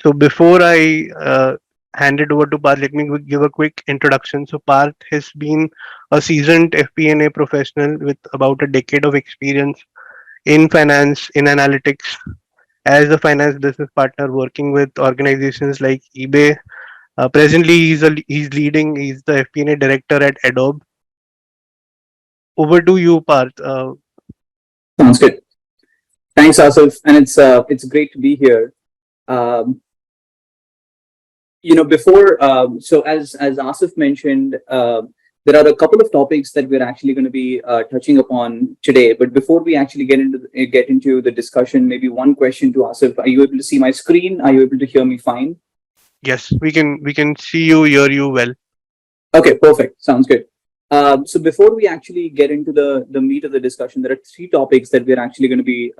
So before I hand it over to Parth, let me give a quick introduction. So Parth has been a seasoned FP&A professional with about a decade of experience in finance, in analytics, as a finance business partner working with organizations like eBay. Presently, he's the FP&A director at Adobe. Over to you, Parth. Sounds good. Thanks, Asif, and it's great to be here. Um, before so as Asif mentioned, there are a couple of topics that we're actually going to be touching upon today. But before we actually get into the discussion, maybe one question to Asif: are you able to see my screen? Are you able to hear me fine? Yes, we can see you, hear you well. Okay, perfect. Sounds good. So before we actually get into the meat of the discussion, there are three topics that we're actually going to be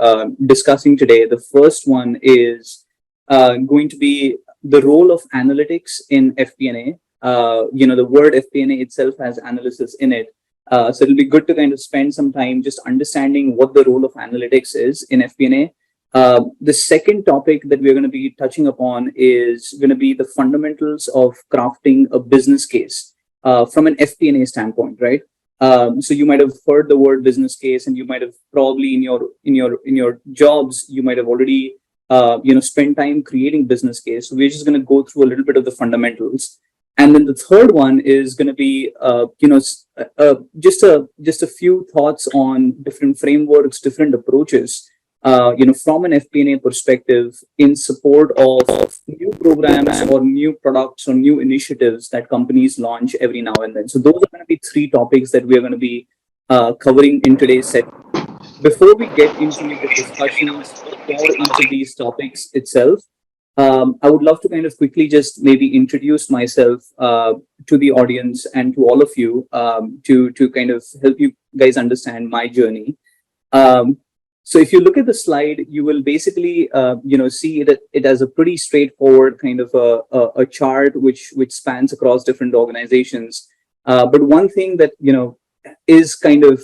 discussing today. The first one is going to be the role of analytics in FP&A. The word FP&A itself has analysis in it. So it'll be good to kind of spend some time just understanding what the role of analytics is in FP&A. The second topic that we're going to be touching upon is going to be the fundamentals of crafting a business case from an FP&A standpoint, right? So you might have heard the word business case, and you might have probably in your jobs you might have already spent time creating business case. So we're just going to go through a little bit of the fundamentals, and then the third one is going to be just a few thoughts on different frameworks, different approaches from an FP&A perspective in support of new programs or new products or new initiatives that companies launch every now and then. So those are going to be three topics that we are going to be covering in today's set. Before we get into the discussions for each of these topics itself, I would love to kind of quickly just maybe introduce myself to the audience and to all of you to kind of help you guys understand my journey. So if you look at the slide, you will basically, see that it has a pretty straightforward kind of a chart which spans across different organizations. But one thing that is kind of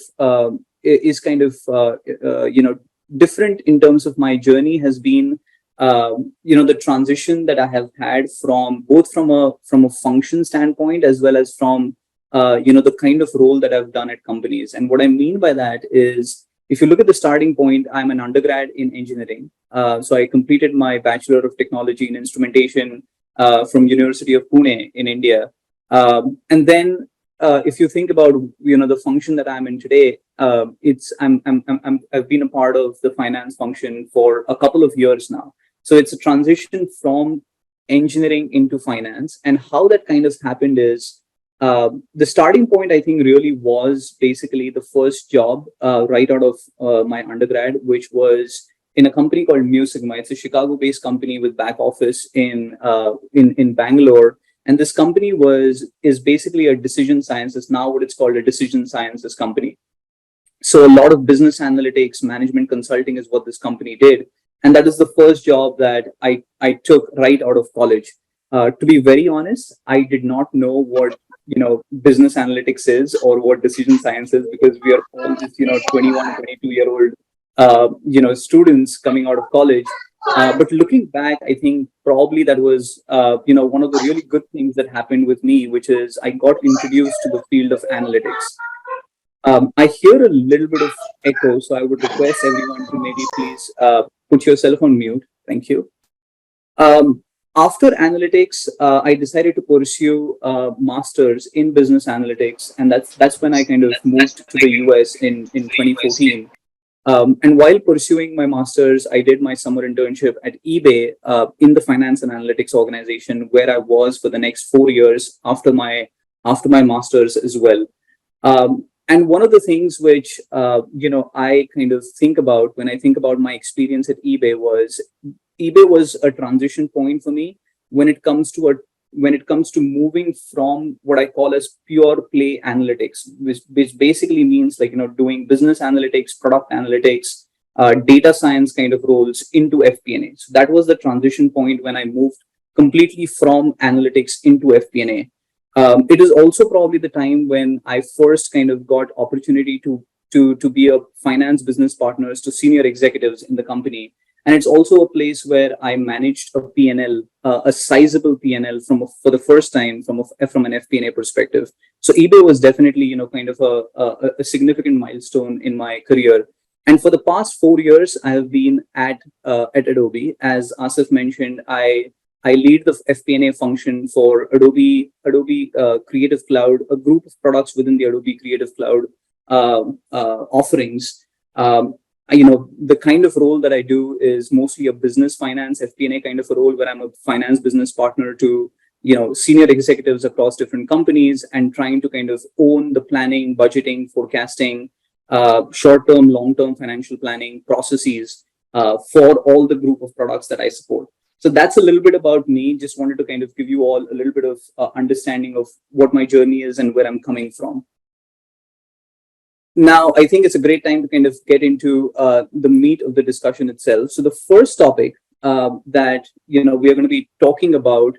different in terms of my journey has been the transition that I have had from both from a function standpoint as well as from the kind of role that I've done at companies. And what I mean by that is, if you look at the starting point, I'm an undergrad in engineering. So I completed my Bachelor of Technology in Instrumentation from University of Pune in India. And then if you think about the function that I'm in today, I've been a part of the finance function for a couple of years now. So it's a transition from engineering into finance, and how that kind of happened is, the starting point, I think, really was basically the first job right out of my undergrad, which was in a company called Mu Sigma. It's a Chicago-based company with back office in Bangalore. And this company is basically a decision sciences, now what it's called a decision sciences company. So a lot of business analytics, management consulting is what this company did. And that is the first job that I took right out of college. To be very honest, I did not know what business analytics is or what decision science is, because we are all just 21, 22-year-old students coming out of college. But looking back, I think probably that was one of the really good things that happened with me, which is I got introduced to the field of analytics. I hear a little bit of echo, so I would request everyone to maybe please put yourself on mute. Thank you. After analytics, I decided to pursue a master's in business analytics, and that's when I kind of moved to the US in 2014. And while pursuing my master's, I did my summer internship at eBay in the finance and analytics organization, where I was for the next 4 years after my master's as well. And one of the things which I kind of think about when I think about my experience at eBay was a transition point for me when it comes to moving from what I call as pure play analytics, which basically means doing business analytics, product analytics, data science kind of roles into FP&A. So that was the transition point when I moved completely from analytics into FP&A. It is also probably the time when I first kind of got opportunity to be a finance business partners to senior executives in the company. And it's also a place where I managed a P&L, a sizable P&L for the first time from an FP&A perspective. So eBay was definitely, kind of a significant milestone in my career. And for the past 4 years, I have been at Adobe. As Asif mentioned, I lead the FP&A function for Adobe Creative Cloud, a group of products within the Adobe Creative Cloud offerings. The kind of role that I do is mostly a business finance FP&A kind of a role, where I'm a finance business partner to senior executives across different companies, and trying to kind of own the planning, budgeting, forecasting, short-term, long-term financial planning processes for all the group of products that I support. So that's a little bit about me. Just wanted to kind of give you all a little bit of understanding of what my journey is and where I'm coming from. Now, I think it's a great time to kind of get into the meat of the discussion itself. So the first topic that we are going to be talking about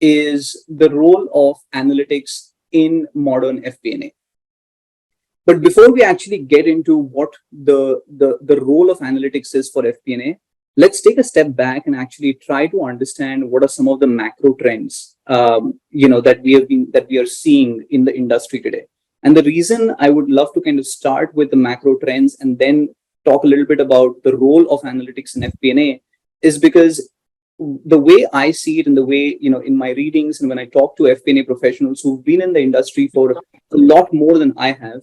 is the role of analytics in modern FP&A. But before we actually get into what the role of analytics is for FP&A, let's take a step back and actually try to understand what are some of the macro trends that we are seeing in the industry today. And the reason I would love to kind of start with the macro trends and then talk a little bit about the role of analytics in FP&A is because the way I see it, and the way, in my readings and when I talk to FP&A professionals who've been in the industry for a lot more than I have,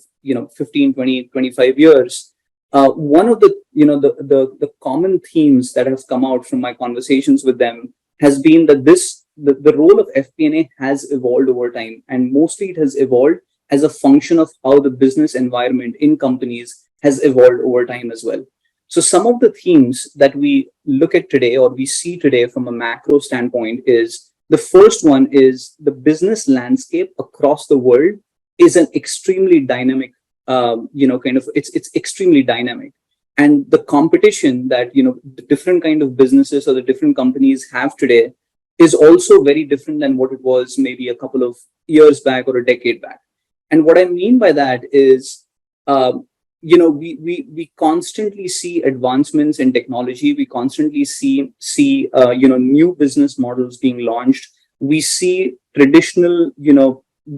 15, 20, 25 years, one of the common themes that has come out from my conversations with them has been that the role of FP&A has evolved over time, and mostly it has evolved as a function of how the business environment in companies has evolved over time as well. So some of the themes that we look at today, or we see today from a macro standpoint, is the first one is the business landscape across the world is an extremely dynamic, it's extremely dynamic. And the competition that, the different kind of businesses or the different companies have today is also very different than what it was maybe a couple of years back or a decade back. And what I mean by that is, we constantly see advancements in technology. We constantly see new business models being launched. We see traditional,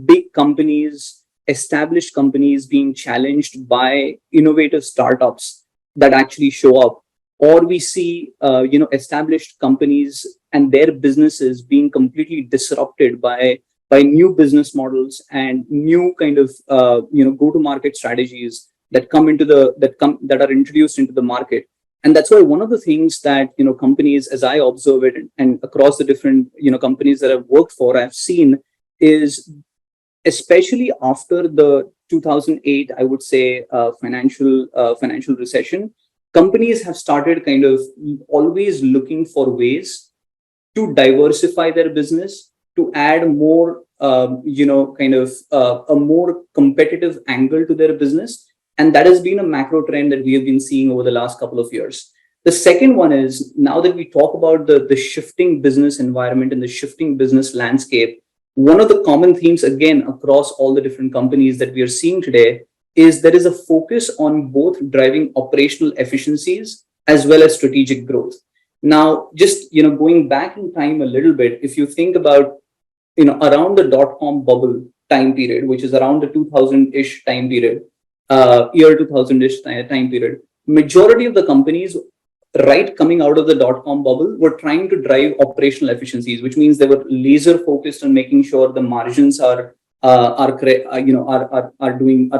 big companies, established companies being challenged by innovative startups that actually show up. Or we see, established companies and their businesses being completely disrupted by new business models and new kind of go-to-market strategies that are introduced into the market. And that's why one of the things that companies, as I observe it, and across the different companies that I've worked for, I've seen is, especially after the 2008, I would say, financial recession, companies have started kind of always looking for ways to diversify their business, to add more, a more competitive angle to their business. And that has been a macro trend that we have been seeing over the last couple of years. The second one is, now that we talk about the shifting business environment and the shifting business landscape, one of the common themes, again, across all the different companies that we are seeing today, is there is a focus on both driving operational efficiencies as well as strategic growth. Now, just going back in time a little bit, if you think about around the dot-com bubble time period, which is around the 2000-ish time period, year 2000-ish time period, majority of the companies right coming out of the dot-com bubble were trying to drive operational efficiencies, which means they were laser focused on making sure the margins are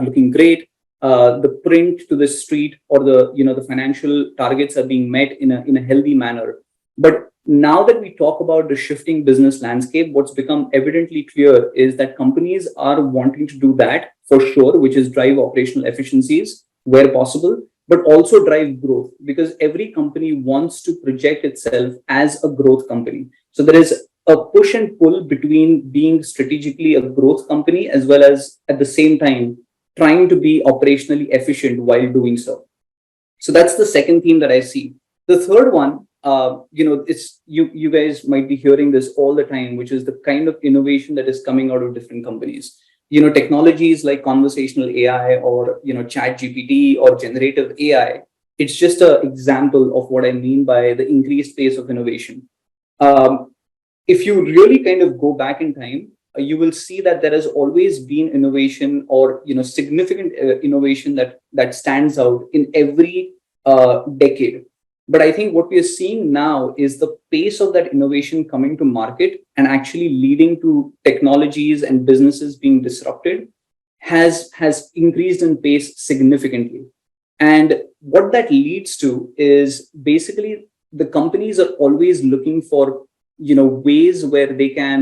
looking great. The print to the street, or the financial targets are being met in a healthy manner. But now that we talk about the shifting business landscape, what's become evidently clear is that companies are wanting to do that for sure, which is drive operational efficiencies where possible, but also drive growth, because every company wants to project itself as a growth company. So there is a push and pull between being strategically a growth company as well as at the same time trying to be operationally efficient while doing so. So that's the second theme that I see. The third one, it's you guys might be hearing this all the time, which is the kind of innovation that is coming out of different companies. Technologies like conversational AI or Chat GPT or generative AI it's just an example of what I mean by the increased pace of innovation. Um, if you really kind of go back in time, you will see that there has always been innovation, or significant innovation that stands out in every decade. But I think what we are seeing now is the pace of that innovation coming to market and actually leading to technologies and businesses being disrupted has increased in pace significantly. And what that leads to is basically the companies are always looking for ways where they can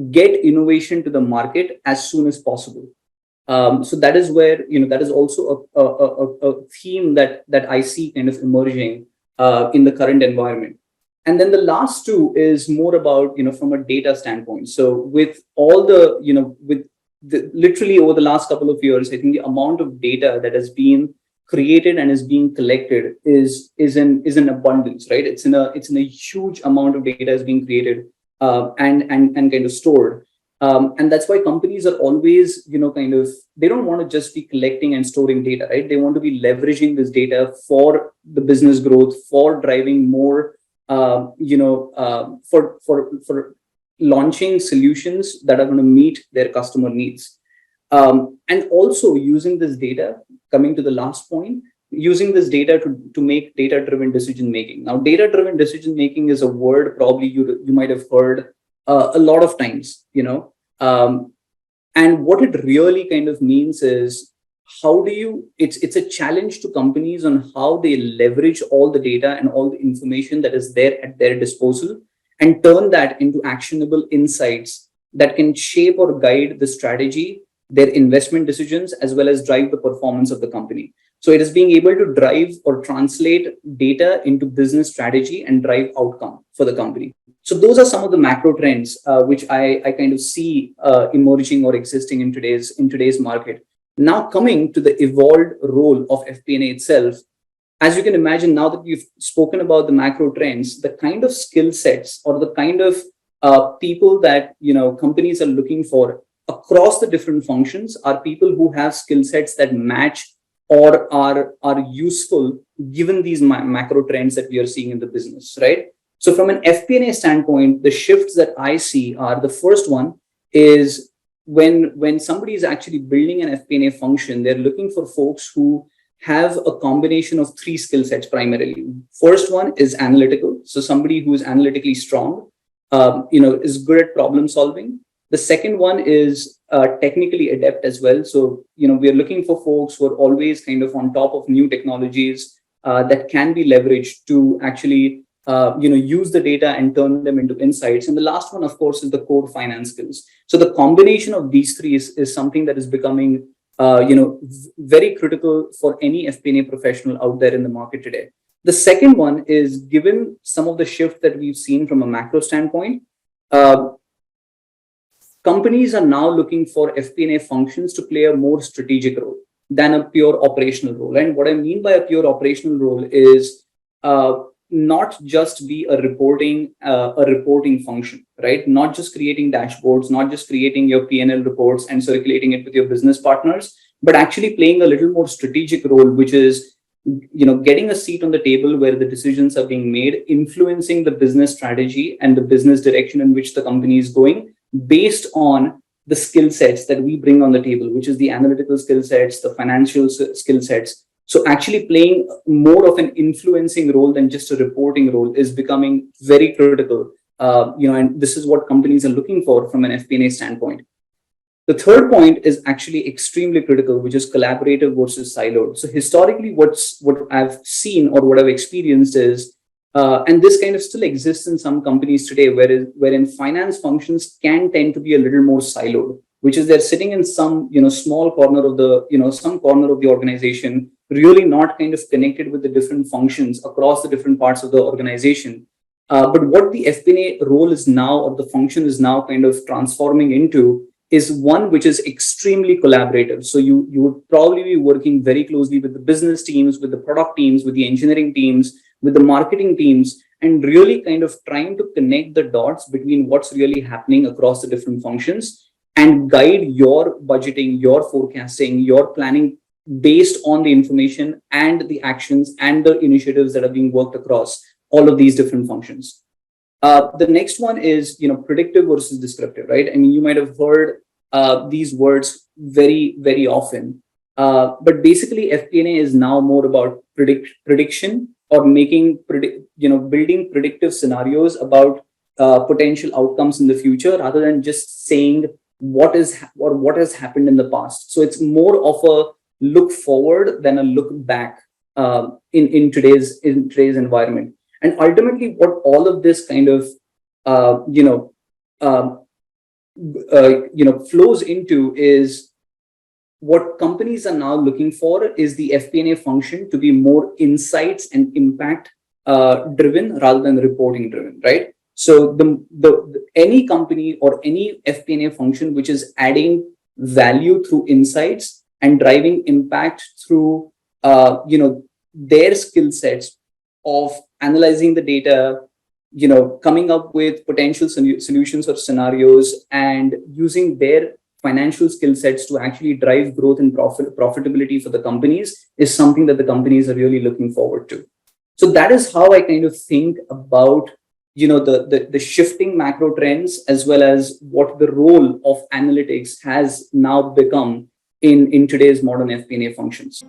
get innovation to the market as soon as possible. So that is where that is also a theme that I see kind of emerging in the current environment. And then the last two is more about from a data standpoint. So with all the with literally over the last couple of years, I think the amount of data that has been created and is being collected is in abundance, right? It's in a huge amount of data is being created and kind of stored. And that's why companies are always, they don't want to just be collecting and storing data, right? They want to be leveraging this data for the business growth, for driving more, for launching solutions that are going to meet their customer needs. And also using this data, coming to the last point, using this data to make data-driven decision making. Now, data-driven decision making is a word probably you might have heard a lot of times, and what it really kind of means is it's a challenge to companies on how they leverage all the data and all the information that is there at their disposal and turn that into actionable insights that can shape or guide the strategy, their investment decisions, as well as drive the performance of the company. So it is being able to drive or translate data into business strategy and drive outcome for the company. So those are some of the macro trends which I kind of see emerging or existing in today's market. Now coming to the evolved role of FP&A itself, as you can imagine, now that we've spoken about the macro trends, the kind of skill sets or the kind of people that companies are looking for across the different functions are people who have skill sets that match or are useful given these macro trends that we are seeing in the business, right? So from an FP&A standpoint, the shifts that I see are, the first one is when somebody is actually building an FP&A function, they're looking for folks who have a combination of three skill sets primarily. First one is analytical. So somebody who is analytically strong, is good at problem solving. The second one is technically adept as well. So, we are looking for folks who are always kind of on top of new technologies that can be leveraged to actually, use the data and turn them into insights. And the last one, of course, is the core finance skills. So the combination of these three is something that is becoming, very critical for any FP&A professional out there in the market today. The second one is, given some of the shift that we've seen from a macro standpoint, companies are now looking for FP&A functions to play a more strategic role than a pure operational role. And what I mean by a pure operational role is not just be a reporting function, right? Not just creating dashboards, not just creating your P&L reports and circulating it with your business partners, but actually playing a little more strategic role, which is getting a seat on the table where the decisions are being made, influencing the business strategy and the business direction in which the company is going, based on the skill sets that we bring on the table, which is the analytical skill sets, the financial skill sets. So actually playing more of an influencing role than just a reporting role is becoming very critical. And this is what companies are looking for from an FP&A standpoint. The third point is actually extremely critical, which is collaborative versus siloed. So historically, what I've seen or what I've experienced is, and this kind of still exists in some companies today, wherein finance functions can tend to be a little more siloed, which is they're sitting in some small corner of the organization, really not kind of connected with the different functions across the different parts of the organization. But what the FP&A role is now, or the function is now kind of transforming into, is one which is extremely collaborative. So you would probably be working very closely with the business teams, with the product teams, with the engineering teams, with the marketing teams, and really kind of trying to connect the dots between what's really happening across the different functions and guide your budgeting, your forecasting, your planning based on the information and the actions and the initiatives that are being worked across all of these different functions. The next one is, predictive versus descriptive, right? I mean, you might have heard these words very, very often. But basically, FP&A is now more about prediction, or building predictive scenarios about potential outcomes in the future, rather than just saying what has happened in the past. So it's more of a look forward than a look back in today's environment. And ultimately, what all of this kind of flows into is, what companies are now looking for is the FP&A function to be more insights and impact driven rather than reporting driven, right? So any company or any FP&A function which is adding value through insights and driving impact through their skill sets of analyzing the data, coming up with potential solutions or scenarios, and using their financial skill sets to actually drive growth and profitability for the companies, is something that the companies are really looking forward to. So that is how I kind of think about the shifting macro trends, as well as what the role of analytics has now become in today's modern FP&A functions.